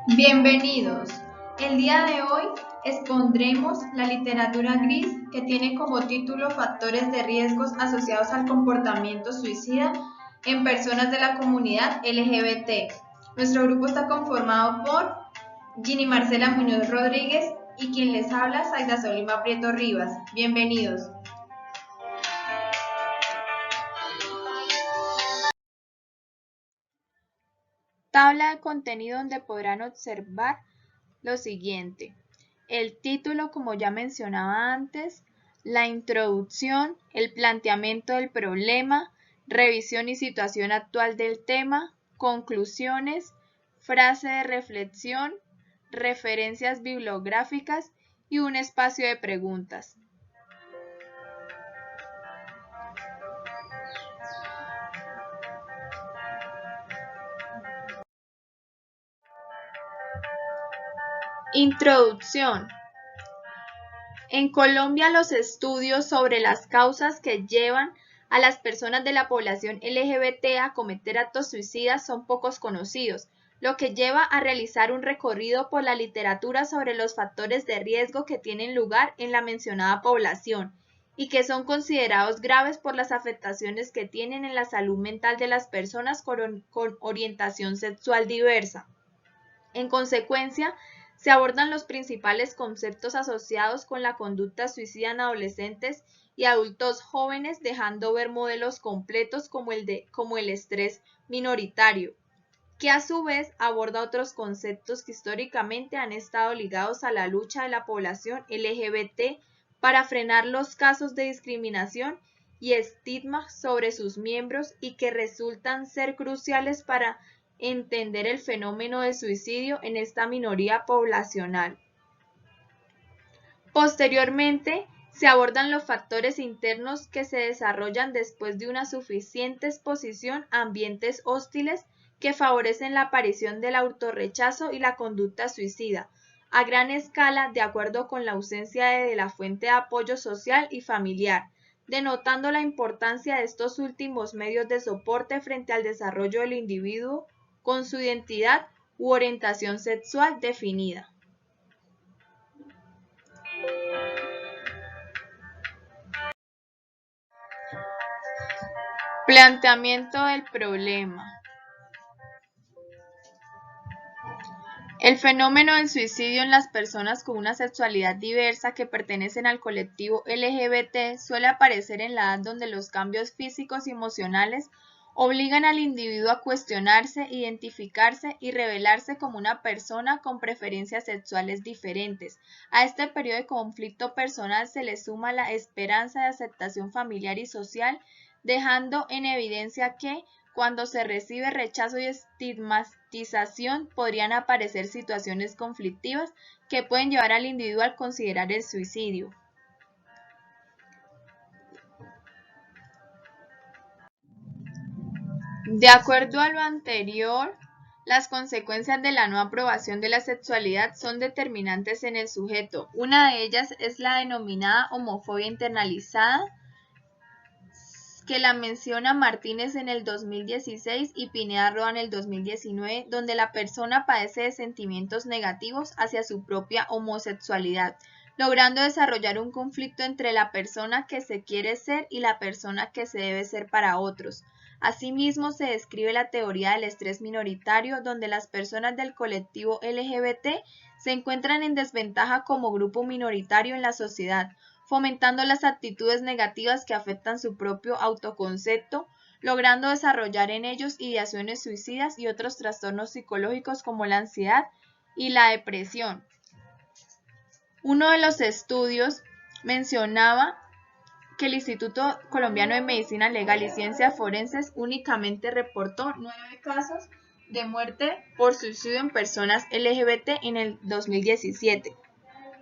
Bienvenidos. El día de hoy expondremos la literatura gris que tiene como título Factores de riesgos asociados al comportamiento suicida en personas de la comunidad LGBT. Nuestro grupo está conformado por Ginny Marcela Muñoz Rodríguez y quien les habla, Zaida Solima Prieto Rivas. Bienvenidos. Tabla de contenido donde podrán observar lo siguiente. El título, como ya mencionaba antes, la introducción, el planteamiento del problema, revisión y situación actual del tema, conclusiones, frase de reflexión, referencias bibliográficas y un espacio de preguntas. Introducción. En Colombia, los estudios sobre las causas que llevan a las personas de la población LGBT a cometer actos suicidas son pocos conocidos, lo que lleva a realizar un recorrido por la literatura sobre los factores de riesgo que tienen lugar en la mencionada población y que son considerados graves por las afectaciones que tienen en la salud mental de las personas con orientación sexual diversa. En consecuencia, se abordan los principales conceptos asociados con la conducta suicida en adolescentes y adultos jóvenes, dejando ver modelos completos como el estrés minoritario, que a su vez aborda otros conceptos que históricamente han estado ligados a la lucha de la población LGBT para frenar los casos de discriminación y estigma sobre sus miembros y que resultan ser cruciales para entender el fenómeno del suicidio en esta minoría poblacional. Posteriormente, se abordan los factores internos que se desarrollan después de una suficiente exposición a ambientes hostiles que favorecen la aparición del autorrechazo y la conducta suicida, a gran escala de acuerdo con la ausencia de la fuente de apoyo social y familiar, denotando la importancia de estos últimos medios de soporte frente al desarrollo del individuo con su identidad u orientación sexual definida. Planteamiento del problema. El fenómeno del suicidio en las personas con una sexualidad diversa que pertenecen al colectivo LGBT suele aparecer en la edad donde los cambios físicos y emocionales obligan al individuo a cuestionarse, identificarse y revelarse como una persona con preferencias sexuales diferentes. A este periodo de conflicto personal se le suma la esperanza de aceptación familiar y social, dejando en evidencia que, cuando se recibe rechazo y estigmatización, podrían aparecer situaciones conflictivas que pueden llevar al individuo a considerar el suicidio. De acuerdo a lo anterior, las consecuencias de la no aprobación de la sexualidad son determinantes en el sujeto. Una de ellas es la denominada homofobia internalizada, que la menciona Martínez en el 2016 y Pineda Roa en el 2019, donde la persona padece de sentimientos negativos hacia su propia homosexualidad, logrando desarrollar un conflicto entre la persona que se quiere ser y la persona que se debe ser para otros. Asimismo, se describe la teoría del estrés minoritario, donde las personas del colectivo LGBT se encuentran en desventaja como grupo minoritario en la sociedad, fomentando las actitudes negativas que afectan su propio autoconcepto, logrando desarrollar en ellos ideaciones suicidas y otros trastornos psicológicos como la ansiedad y la depresión. Uno de los estudios mencionaba que el Instituto Colombiano de Medicina Legal y Ciencias Forenses únicamente reportó 9 casos de muerte por suicidio en personas LGBT en el 2017.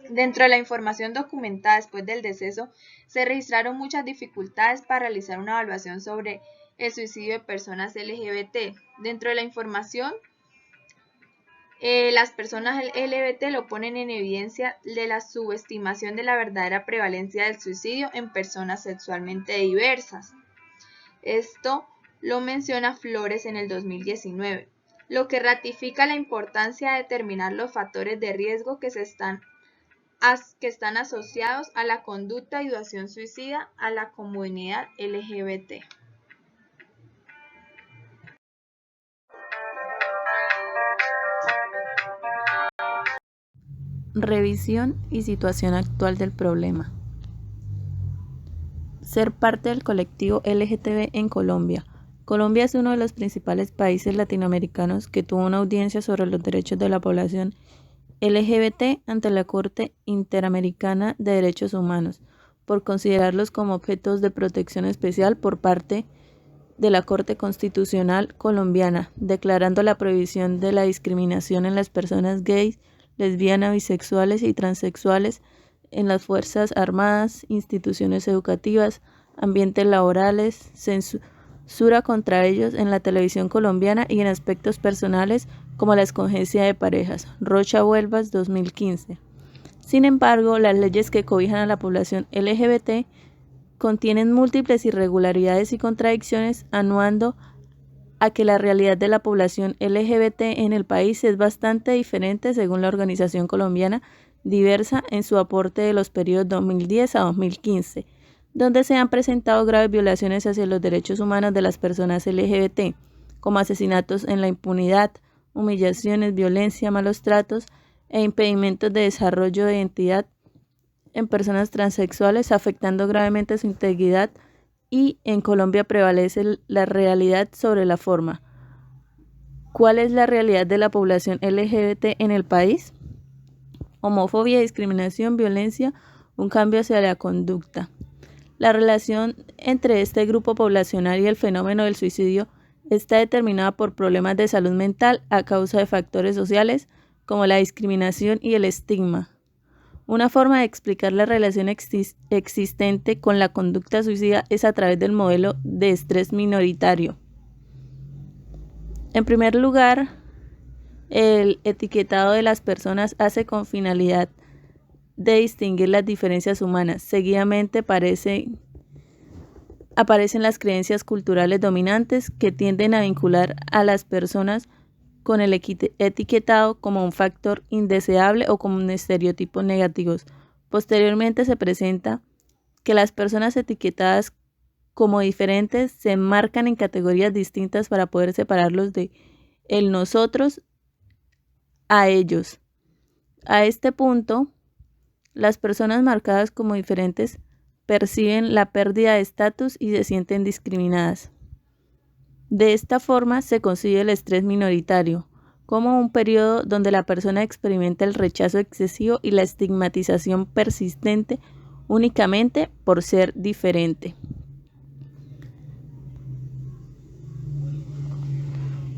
Dentro de la información documentada después del deceso, se registraron muchas dificultades para realizar una evaluación sobre el suicidio de personas LGBT. Dentro de la información, las personas LGBT lo ponen en evidencia de la subestimación de la verdadera prevalencia del suicidio en personas sexualmente diversas. Esto lo menciona Flores en el 2019. lo que ratifica la importancia de determinar los factores de riesgo que están asociados a la conducta y ideación suicida a la comunidad LGBT. Revisión y situación actual del problema. Ser parte del colectivo LGTB en Colombia. Colombia es uno de los principales países latinoamericanos que tuvo una audiencia sobre los derechos de la población LGBT ante la Corte Interamericana de Derechos Humanos, por considerarlos como objetos de protección especial por parte de la Corte Constitucional colombiana, declarando la prohibición de la discriminación en las personas gays, lesbianas, bisexuales y transexuales en las Fuerzas Armadas, instituciones educativas, ambientes laborales, censura contra ellos en la televisión colombiana y en aspectos personales como la escogencia de parejas. Rocha Huelvas, 2015. Sin embargo, las leyes que cobijan a la población LGBT contienen múltiples irregularidades y contradicciones, anuando a que la realidad de la población LGBT en el país es bastante diferente según la organización colombiana, diversa en su aporte de los periodos 2010 a 2015, donde se han presentado graves violaciones hacia los derechos humanos de las personas LGBT, como asesinatos en la impunidad, humillaciones, violencia, malos tratos e impedimentos de desarrollo de identidad en personas transexuales, afectando gravemente su integridad, y en Colombia prevalece la realidad sobre la forma. ¿Cuál es la realidad de la población LGBT en el país? Homofobia, discriminación, violencia, un cambio hacia la conducta. La relación entre este grupo poblacional y el fenómeno del suicidio está determinada por problemas de salud mental a causa de factores sociales como la discriminación y el estigma. Una forma de explicar la relación existente con la conducta suicida es a través del modelo de estrés minoritario. En primer lugar, el etiquetado de las personas hace con finalidad de distinguir las diferencias humanas. Seguidamente aparecen las creencias culturales dominantes que tienden a vincular a las personas con el etiquetado como un factor indeseable o como un estereotipo negativos. Posteriormente se presenta que las personas etiquetadas como diferentes se enmarcan en categorías distintas para poder separarlos de el nosotros a ellos. A este punto, las personas marcadas como diferentes perciben la pérdida de estatus y se sienten discriminadas. De esta forma se concibe el estrés minoritario como un periodo donde la persona experimenta el rechazo excesivo y la estigmatización persistente únicamente por ser diferente.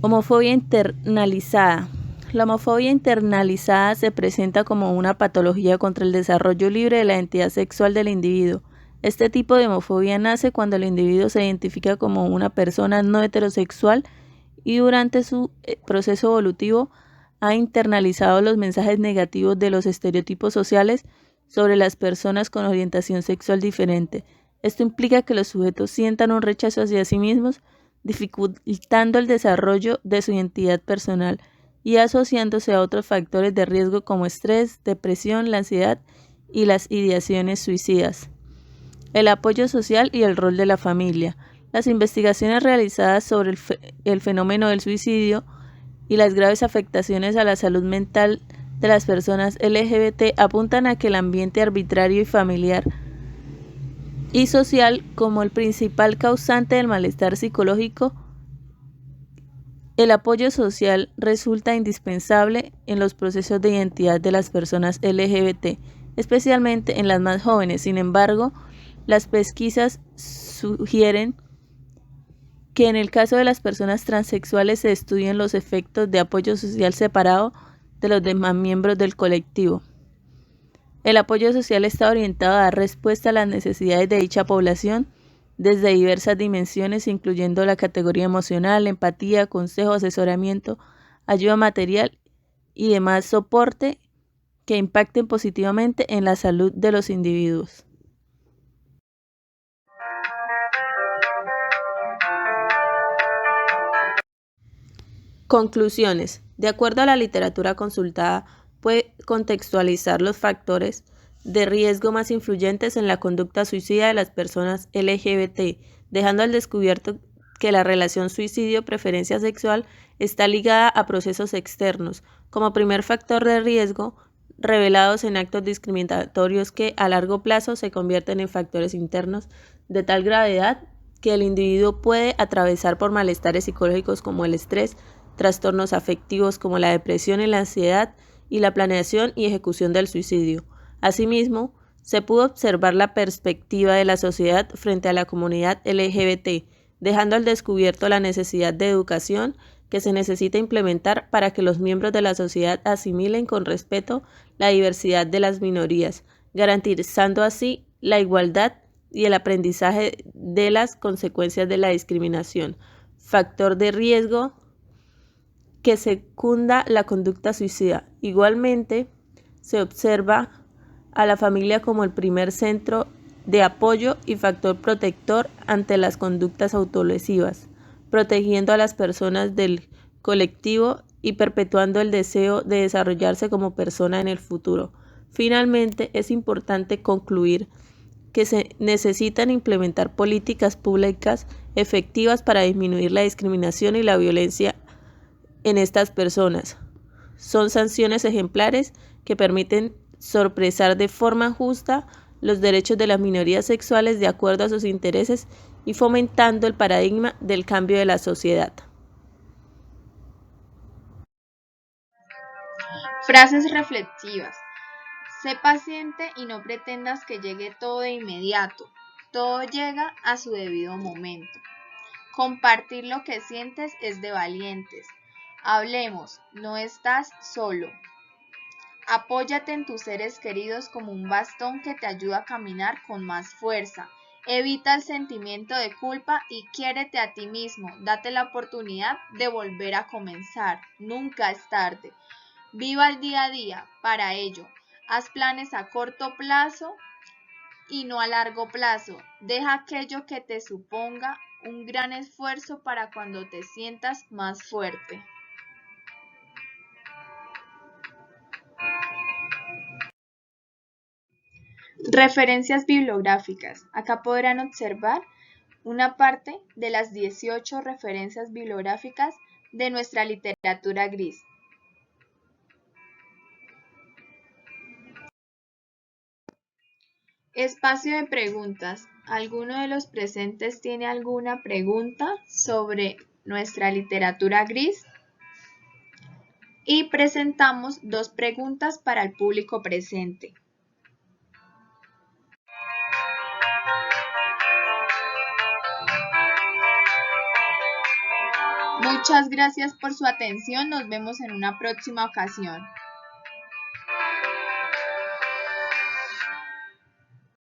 Homofobia internalizada. La homofobia internalizada se presenta como una patología contra el desarrollo libre de la identidad sexual del individuo. Este tipo de homofobia nace cuando el individuo se identifica como una persona no heterosexual y durante su proceso evolutivo ha internalizado los mensajes negativos de los estereotipos sociales sobre las personas con orientación sexual diferente. Esto implica que los sujetos sientan un rechazo hacia sí mismos, dificultando el desarrollo de su identidad personal y asociándose a otros factores de riesgo como estrés, depresión, la ansiedad y las ideaciones suicidas. El apoyo social y el rol de la familia. Las investigaciones realizadas sobre el fenómeno del suicidio y las graves afectaciones a la salud mental de las personas LGBT apuntan a que el ambiente arbitrario y familiar y social como el principal causante del malestar psicológico. El apoyo social resulta indispensable en los procesos de identidad de las personas LGBT, especialmente en las más jóvenes. Sin embargo, las pesquisas sugieren que en el caso de las personas transexuales se estudian los efectos de apoyo social separado de los demás miembros del colectivo. El apoyo social está orientado a dar respuesta a las necesidades de dicha población desde diversas dimensiones, incluyendo la categoría emocional, empatía, consejo, asesoramiento, ayuda material y demás soporte que impacten positivamente en la salud de los individuos. Conclusiones. De acuerdo a la literatura consultada, puede contextualizar los factores de riesgo más influyentes en la conducta suicida de las personas LGBT, dejando al descubierto que la relación suicidio-preferencia sexual está ligada a procesos externos, como primer factor de riesgo, revelados en actos discriminatorios que a largo plazo se convierten en factores internos de tal gravedad que el individuo puede atravesar por malestares psicológicos como el estrés, trastornos afectivos como la depresión y la ansiedad, y la planeación y ejecución del suicidio. Asimismo, se pudo observar la perspectiva de la sociedad frente a la comunidad LGBT, dejando al descubierto la necesidad de educación que se necesita implementar para que los miembros de la sociedad asimilen con respeto la diversidad de las minorías, garantizando así la igualdad y el aprendizaje de las consecuencias de la discriminación, factor de riesgo que secunda la conducta suicida. Igualmente, se observa a la familia como el primer centro de apoyo y factor protector ante las conductas autolesivas, protegiendo a las personas del colectivo y perpetuando el deseo de desarrollarse como persona en el futuro. Finalmente, es importante concluir que se necesitan implementar políticas públicas efectivas para disminuir la discriminación y la violencia en estas personas. Son sanciones ejemplares que permiten sorpresar de forma justa los derechos de las minorías sexuales de acuerdo a sus intereses y fomentando el paradigma del cambio de la sociedad. Frases reflexivas. Sé paciente y no pretendas que llegue todo de inmediato. Todo llega a su debido momento. Compartir lo que sientes es de valientes. Hablemos, no estás solo. Apóyate en tus seres queridos como un bastón que te ayuda a caminar con más fuerza. Evita el sentimiento de culpa y quiérete a ti mismo. Date la oportunidad de volver a comenzar. Nunca es tarde. Viva el día a día. Para ello, haz planes a corto plazo y no a largo plazo. Deja aquello que te suponga un gran esfuerzo para cuando te sientas más fuerte. Referencias bibliográficas. Acá podrán observar una parte de las 18 referencias bibliográficas de nuestra literatura gris. Espacio de preguntas. ¿Alguno de los presentes tiene alguna pregunta sobre nuestra literatura gris? Y presentamos 2 preguntas para el público presente. Muchas gracias por su atención. Nos vemos en una próxima ocasión.